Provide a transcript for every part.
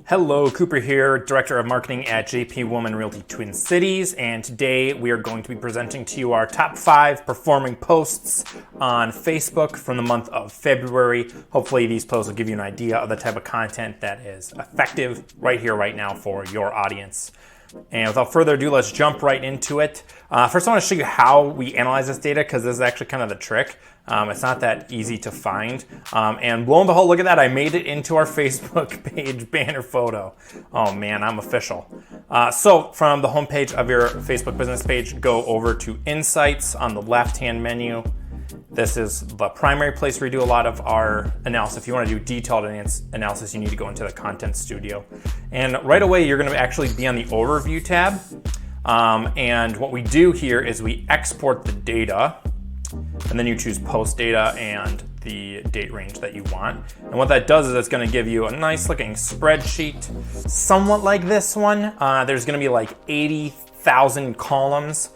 Hello, Cooper here, Director of Marketing at JP Woolman Realty Twin Cities, and today we are going to be presenting to you our top 5 performing posts on Facebook from the month of February. Hopefully these posts will give you an idea of the type of content that is effective right here, right now for your audience. And without further ado, let's jump right into it. First, I want to show you how we analyze this data because this is actually kind of the trick. It's not that easy to find. And lo and behold, look at that. I made it into our Facebook page banner photo. Oh man, I'm official. So from the homepage of your Facebook business page, go over to Insights on the left-hand menu. This is the primary place where we do a lot of our analysis. If you want to do detailed analysis, you need to go into the Content Studio. And right away, you're going to actually be on the Overview tab. And what we do here is we export the data, and then you choose Post Data and the date range that you want. And what that does is it's going to give you a nice looking spreadsheet, somewhat like this one. There's going to be like 80,000 columns.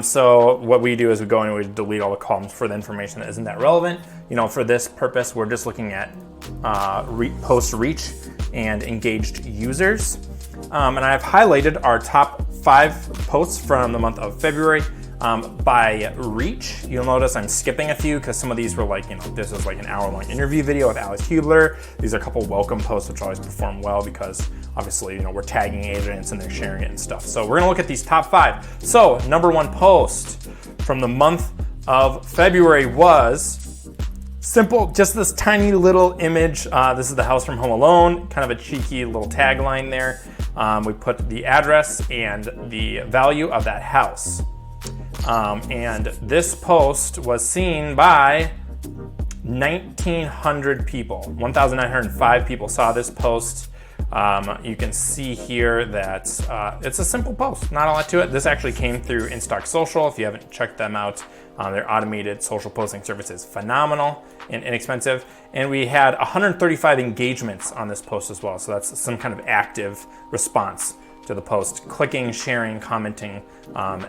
So what we do is we go in and we delete all the columns for the information that isn't that relevant. You know, for this purpose, we're just looking at post reach and engaged users. And I've highlighted our top 5 posts from the month of February. By reach, you'll notice I'm skipping a few because some of these were like, this was like an hour-long interview video with Alex Hubler. These are a couple welcome posts which always perform well because obviously, we're tagging agents and they're sharing it and stuff. So we're gonna look at these top 5. So number 1 post from the month of February was simple, just this tiny little image. This is the house from Home Alone, kind of a cheeky little tagline there. We put the address and the value of that house. And this post was seen by 1,900 people. 1,905 people saw this post. You can see here that it's a simple post, not a lot to it. This actually came through InStock Social. If you haven't checked them out, their automated social posting service is phenomenal and inexpensive. And we had 135 engagements on this post as well. So that's some kind of active response to the post, clicking, sharing, commenting,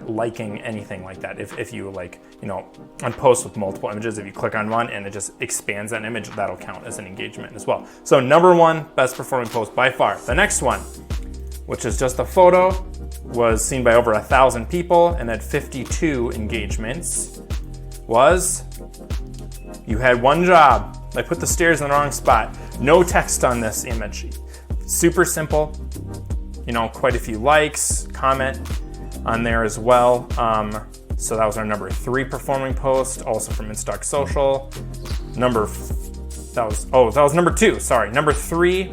liking, anything like that. If you on posts with multiple images, if you click on one and it just expands that image, that'll count as an engagement as well. So number 1 best performing post by far. The next one, which is just a photo, was seen by over 1,000 people and had 52 engagements, was you had one job. I put the stairs in the wrong spot. No text on this image. Super simple. Quite a few likes, comment on there as well. So that was our number 3 performing post, also from InStock Social. That was number 2, sorry. Number 3,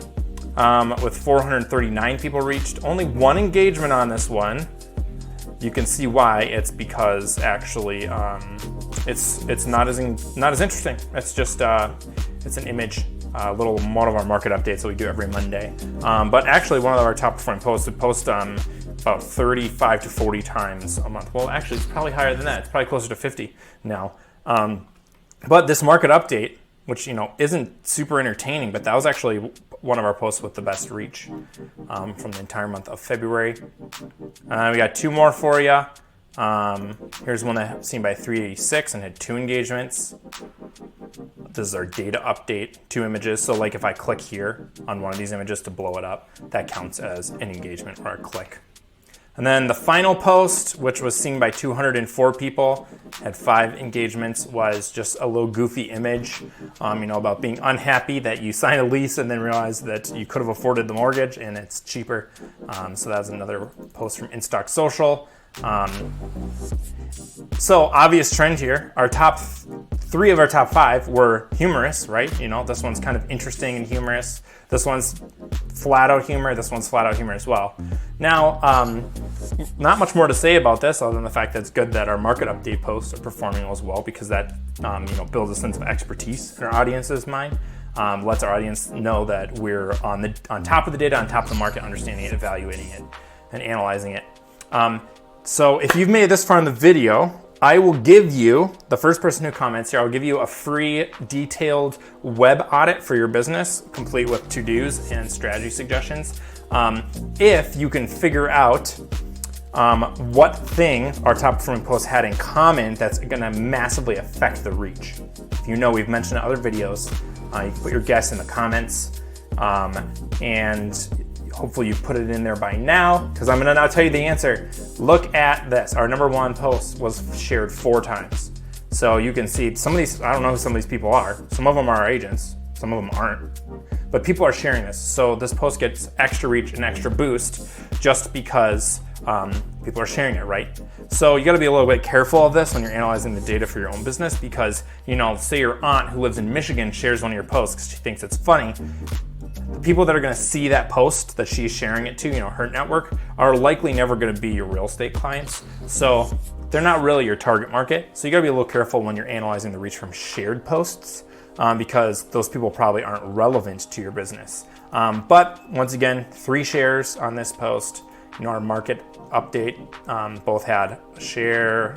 with 439 people reached. Only 1 engagement on this one. You can see why. It's because actually it's not as interesting. It's just it's an image. Little more of our market updates that we do every Monday. But actually one of our top performing posts, we post about 35 to 40 times a month. Well, actually it's probably higher than that. It's probably closer to 50 now. But this market update, which isn't super entertaining, but that was actually one of our posts with the best reach from the entire month of February. We got 2 more for you. Here's one that seen by 386 and had 2 engagements. This is our data update, 2 images. So like if I click here on one of these images to blow it up, that counts as an engagement or a click. And then the final post, which was seen by 204 people, had 5 engagements, was just a little goofy image, about being unhappy that you sign a lease and then realize that you could have afforded the mortgage and it's cheaper. So that was another post from InStock Social. So obvious trend here. Our top 3 of our top 5 were humorous, right? This one's kind of interesting and humorous. This one's flat out humor. This one's flat out humor as well. Now, not much more to say about this other than the fact that it's good that our market update posts are performing as well, because that builds a sense of expertise in our audience's mind. Lets our audience know that we're on top of the data, on top of the market, understanding it, evaluating it, and analyzing it. So if you've made it this far in the video, I will give you, the first person who comments here, I'll give you a free detailed web audit for your business, complete with to-dos and strategy suggestions. If you can figure out what thing our top performing post had in common that's gonna massively affect the reach. If we've mentioned in other videos, You can put your guess in the comments, and hopefully you put it in there by now, because I'm gonna now tell you the answer. Look at this. Our number one post was shared 4 times. So you can see some of these, I don't know who some of these people are. Some of them are our agents, some of them aren't. But people are sharing this. So this post gets extra reach and extra boost just because people are sharing it, right? So you gotta be a little bit careful of this when you're analyzing the data for your own business, because, you know, say your aunt who lives in Michigan shares one of your posts because she thinks it's funny. The people that are gonna see that post that she's sharing it to, you know, her network, are likely never gonna be your real estate clients. So they're not really your target market. So you gotta be a little careful when you're analyzing the reach from shared posts, because those people probably aren't relevant to your business. But once again, 3 shares on this post. You know, our market update both had a share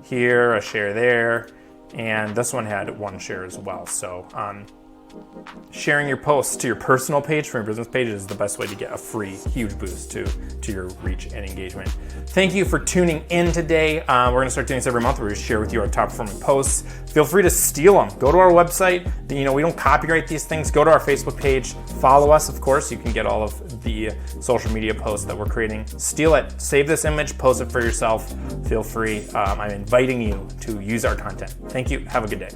here, a share there, and this one had 1 share as well. So sharing your posts to your personal page from your business page is the best way to get a free, huge boost to your reach and engagement. Thank you for tuning in today. We're gonna start doing this every month where we share with you our top performing posts. Feel free to steal them. Go to our website. You know, we don't copyright these things. Go to our Facebook page. Follow us, of course. You can get all of the social media posts that we're creating. Steal it. Save this image. Post it for yourself. Feel free. I'm inviting you to use our content. Thank you. Have a good day.